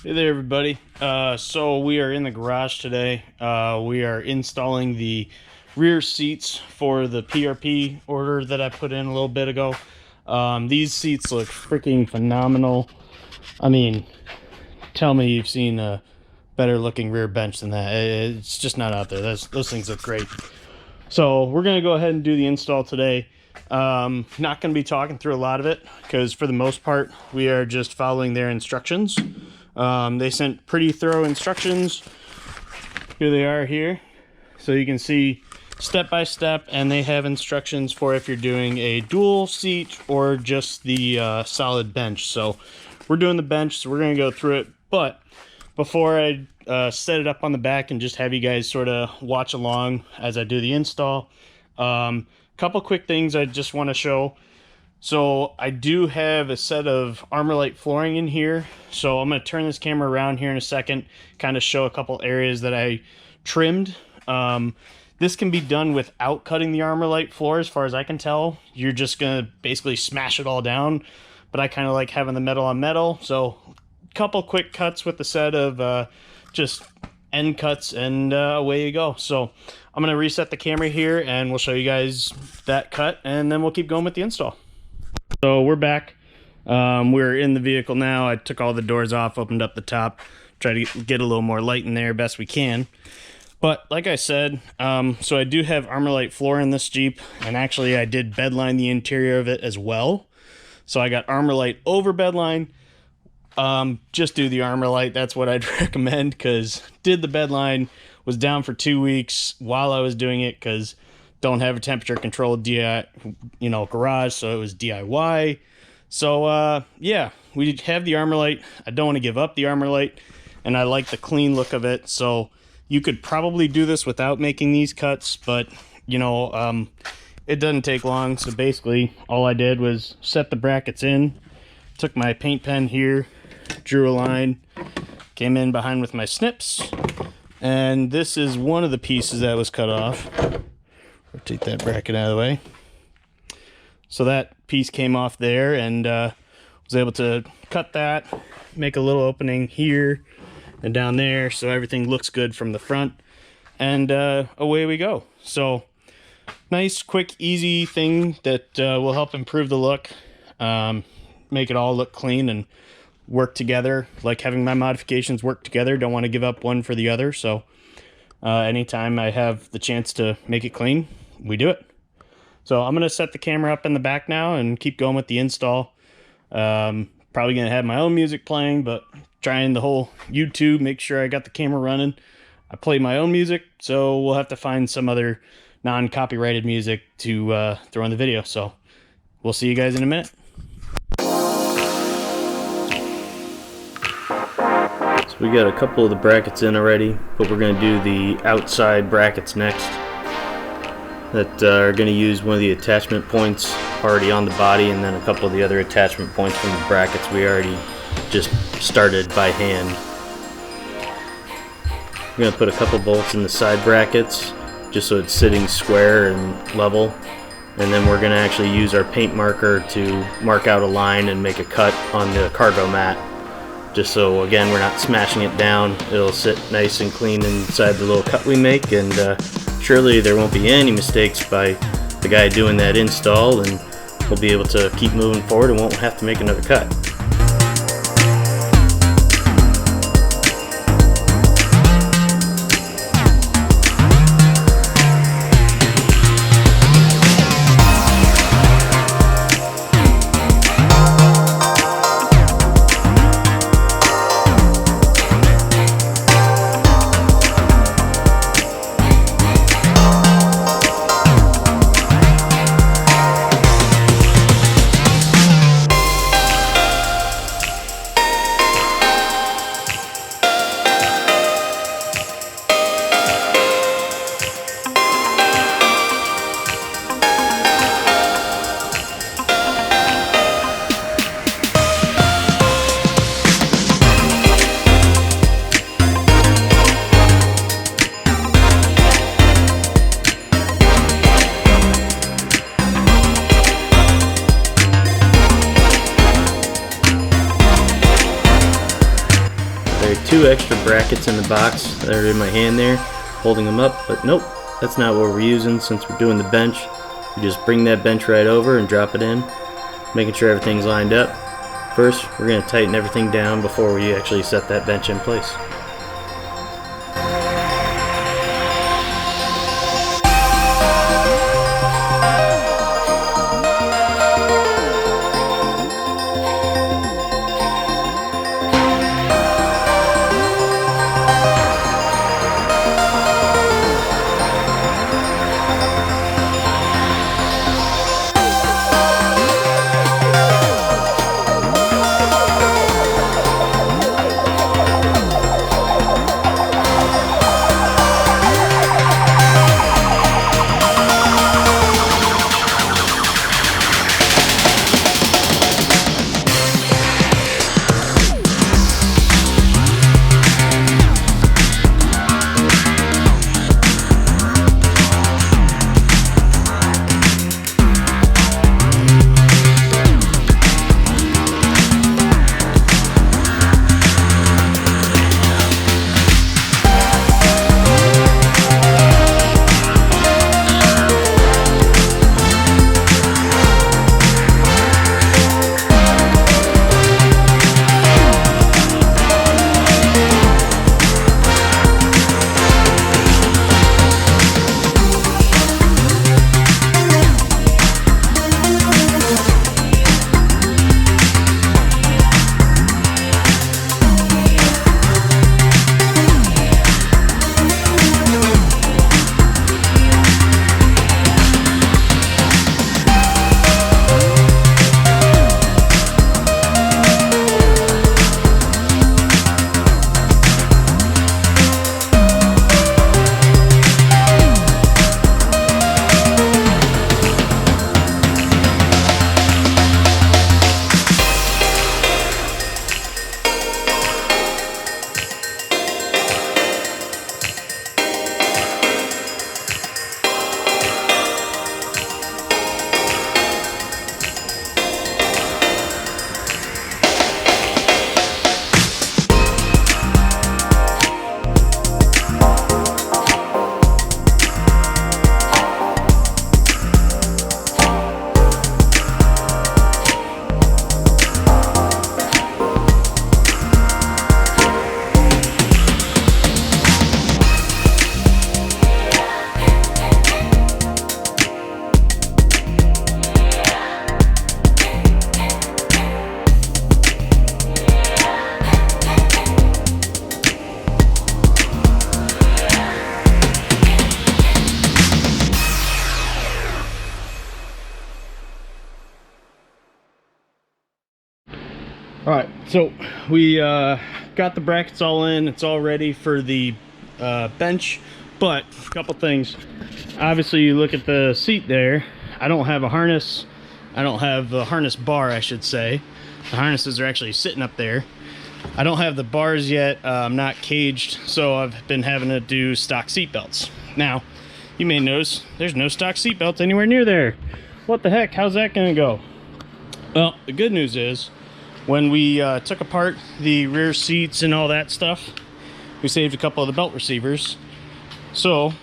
Hey there, everybody. So we are in the garage today. We are installing the rear seats for the PRP order that I put in a little bit ago. These seats look freaking phenomenal. I mean, tell me you've seen a better looking rear bench than that. It's just not out there. Those things look great. So we're going to go ahead and do the install today. Not going to be talking through a lot of it because for the most part we are just following their instructions. They sent pretty thorough instructions. Here they are here. So you can see step by step, and they have instructions for if you're doing a dual seat or just the solid bench. So we're doing the bench, so we're going to go through it. But before I set it up on the back and just have you guys sort of watch along as I do the install, couple quick things I just want to show. So I do have a set of Armorlite flooring in here. So I'm going to turn this camera around here in a second, kind of show a couple areas that I trimmed. This can be done without cutting the Armorlite floor, as far as I can tell. You're just going to basically smash it all down. But I kind of like having the metal on metal. So a couple quick cuts with the set of just end cuts, and away you go. So I'm going to reset the camera here and we'll show you guys that cut, and then we'll keep going with the install. So we're back. We're in the vehicle now. I took all the doors off, opened up the top, try to get a little more light in there best we can. But like I said, so I do have Armorlite floor in this Jeep, and actually I did bedline the interior of it as well. So I got Armorlite over bedline. Just do the Armorlite. That's what I'd recommend, because did the bedline, was down for 2 weeks while I was doing it because don't have a temperature controlled garage, so it was DIY. So yeah, we have the Armorlite. I don't want to give up the Armorlite, and I like the clean look of it. So you could probably do this without making these cuts, but it doesn't take long. So basically all I did was set the brackets in, took my paint pen here, drew a line, came in behind with my snips, and this is one of the pieces that was cut off. Rotate that bracket out of the way. So that piece came off there, and was able to cut that, make a little opening here and down there so everything looks good from the front, and away we go. So nice, quick, easy thing that will help improve the look, make it all look clean and work together, like having my modifications work together. Don't want to give up one for the other. So anytime I have the chance to make it clean, we do it. So I'm going to set the camera up in the back now and keep going with the install. Probably going to have my own music playing, but trying the whole YouTube, make sure I got the camera running. I play my own music, so we'll have to find some other non-copyrighted music to throw in the video. So we'll see you guys in a minute. So we got a couple of the brackets in already, but we're going to do the outside brackets next. That are going to use one of the attachment points already on the body, and then a couple of the other attachment points from the brackets we already just started by hand. We're going to put a couple bolts in the side brackets just so it's sitting square and level, and then we're going to actually use our paint marker to mark out a line and make a cut on the cargo mat, just so again we're not smashing it down. It'll sit nice and clean inside the little cut we make, and surely there won't be any mistakes by the guy doing that install, and we'll be able to keep moving forward and won't have to make another cut. There are 2 extra brackets in the box that are in my hand there, holding them up, but nope, that's not what we're using since we're doing the bench. You just bring that bench right over and drop it in, making sure everything's lined up. First, we're going to tighten everything down before we actually set that bench in place. Alright, so we got the brackets all in. It's all ready for the bench, but a couple things. Obviously, you look at the seat there. I don't have a harness. I don't have a harness bar, I should say. The harnesses are actually sitting up there. I don't have the bars yet. I'm not caged, so I've been having to do stock seat belts. Now, you may notice there's no stock seat belts anywhere near there. What the heck? How's that gonna go? Well, the good news is, when we took apart the rear seats and all that stuff, we saved a couple of the belt receivers. So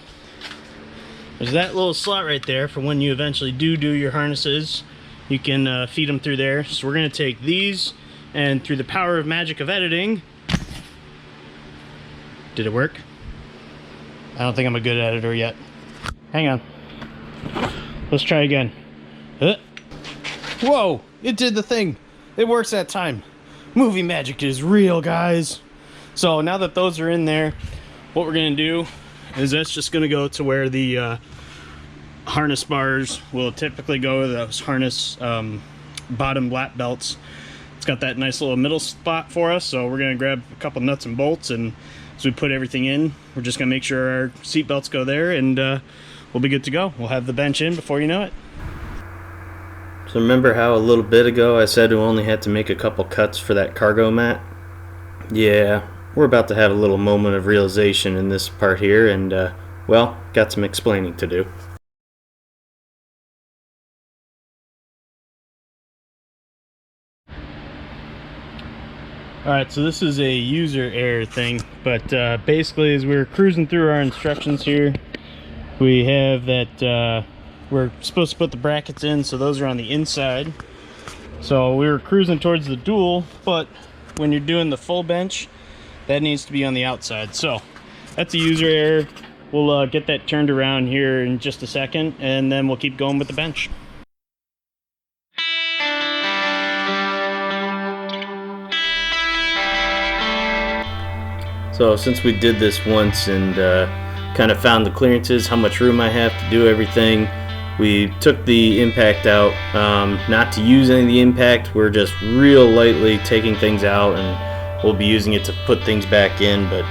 there's that little slot right there for when you eventually do your harnesses. You can feed them through there. So we're going to take these, and through the power of magic of editing, did it work? I don't think I'm a good editor yet. Hang on. Let's try again. Whoa! It did the thing. It works that time. Movie magic is real, guys. So now that those are in there, what we're gonna do is that's just gonna go to where the harness bars will typically go, those harness bottom lap belts. It's got that nice little middle spot for us, so we're gonna grab a couple nuts and bolts, and as we put everything in, we're just gonna make sure our seat belts go there, and we'll be good to go. We'll have the bench in before you know it. So remember how a little bit ago I said we only had to make a couple cuts for that cargo mat? Yeah, we're about to have a little moment of realization in this part here, and well, got some explaining to do. Alright, so this is a user error thing, but basically as we were cruising through our instructions here, we have that we're supposed to put the brackets in, so those are on the inside. So we were cruising towards the dual, but when you're doing the full bench, that needs to be on the outside. So that's a user error. We'll get that turned around here in just a second, and then we'll keep going with the bench. So since we did this once and kind of found the clearances, how much room I have to do everything, we took the impact out, not to use any of the impact. We're just real lightly taking things out, and we'll be using it to put things back in. But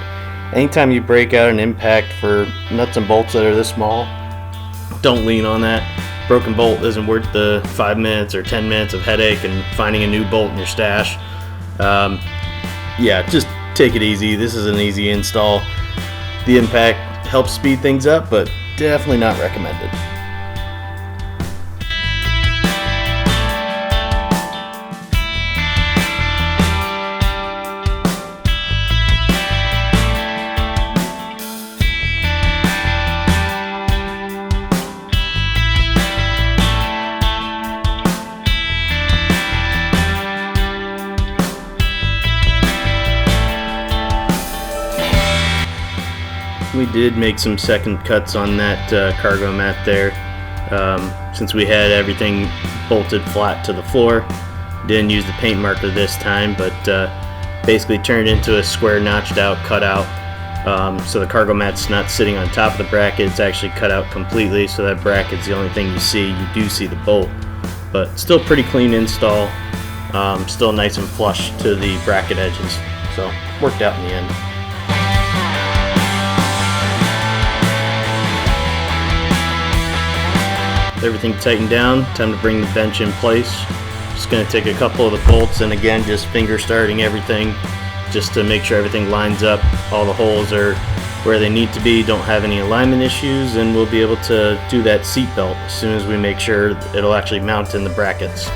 anytime you break out an impact for nuts and bolts that are this small, don't lean on that. Broken bolt isn't worth the 5 minutes or 10 minutes of headache and finding a new bolt in your stash. Yeah, just take it easy. This is an easy install. The impact helps speed things up, but definitely not recommended. We did make some second cuts on that cargo mat there, since we had everything bolted flat to the floor. Didn't use the paint marker this time, but basically turned into a square notched out cutout. So the cargo mat's not sitting on top of the bracket, it's actually cut out completely, so that bracket's the only thing you see. You do see the bolt, but still pretty clean install, still nice and flush to the bracket edges, so worked out in the end. Everything tightened down, time to bring the bench in place. Just going to take a couple of the bolts and again just finger starting everything just to make sure everything lines up. All the holes are where they need to be, don't have any alignment issues, and we'll be able to do that seat belt as soon as we make sure it'll actually mount in the brackets.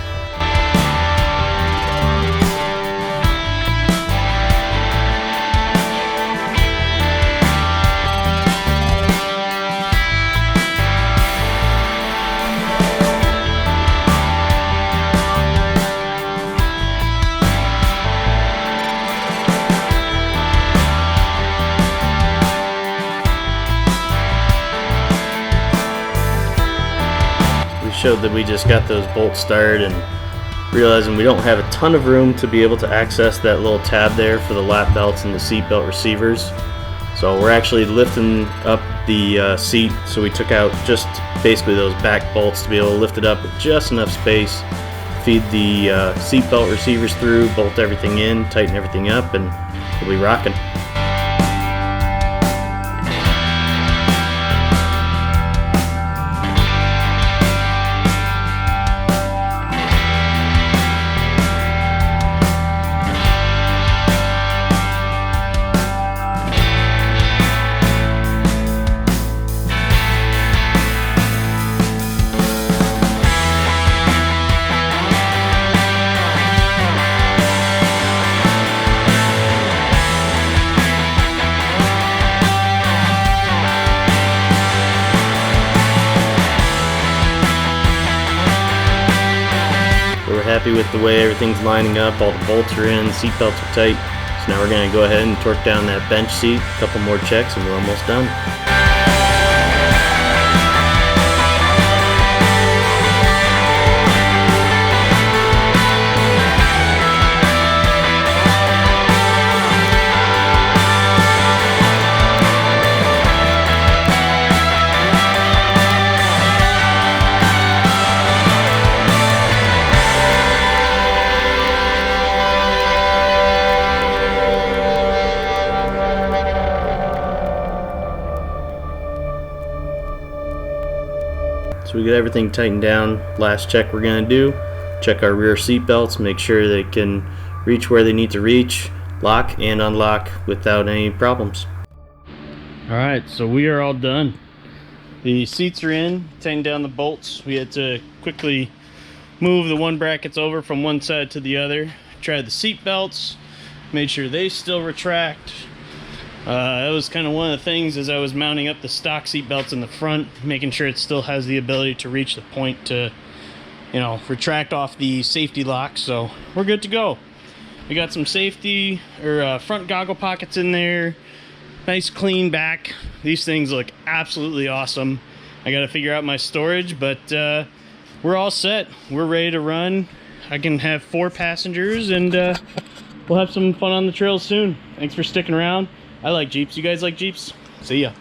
Showed that we just got those bolts started and realizing we don't have a ton of room to be able to access that little tab there for the lap belts and the seat belt receivers. So we're actually lifting up the seat, so we took out just basically those back bolts to be able to lift it up with just enough space, feed the seat belt receivers through, bolt everything in, tighten everything up, and we'll be rocking. Happy with the way everything's lining up, all the bolts are in, the seat belts are tight. So now we're going to go ahead and torque down that bench seat, a couple more checks and we're almost done. So we get everything tightened down. Last check we're going to do, check our rear seat belts, make sure they can reach where they need to reach, lock and unlock without any problems. Alright, so we are all done. The seats are in, tightened down the bolts. We had to quickly move the one brackets over from one side to the other. Tried the seat belts. Made sure they still retract. That was kind of one of the things as I was mounting up the stock seat belts in the front, making sure it still has the ability to reach the point to, you know, retract off the safety lock. So we're good to go. We got some safety or front goggle pockets in there. Nice clean back. These things look absolutely awesome. I got to figure out my storage, but we're all set. We're ready to run. I can have 4 passengers, and we'll have some fun on the trails soon. Thanks for sticking around. I like Jeeps. You guys like Jeeps? See ya.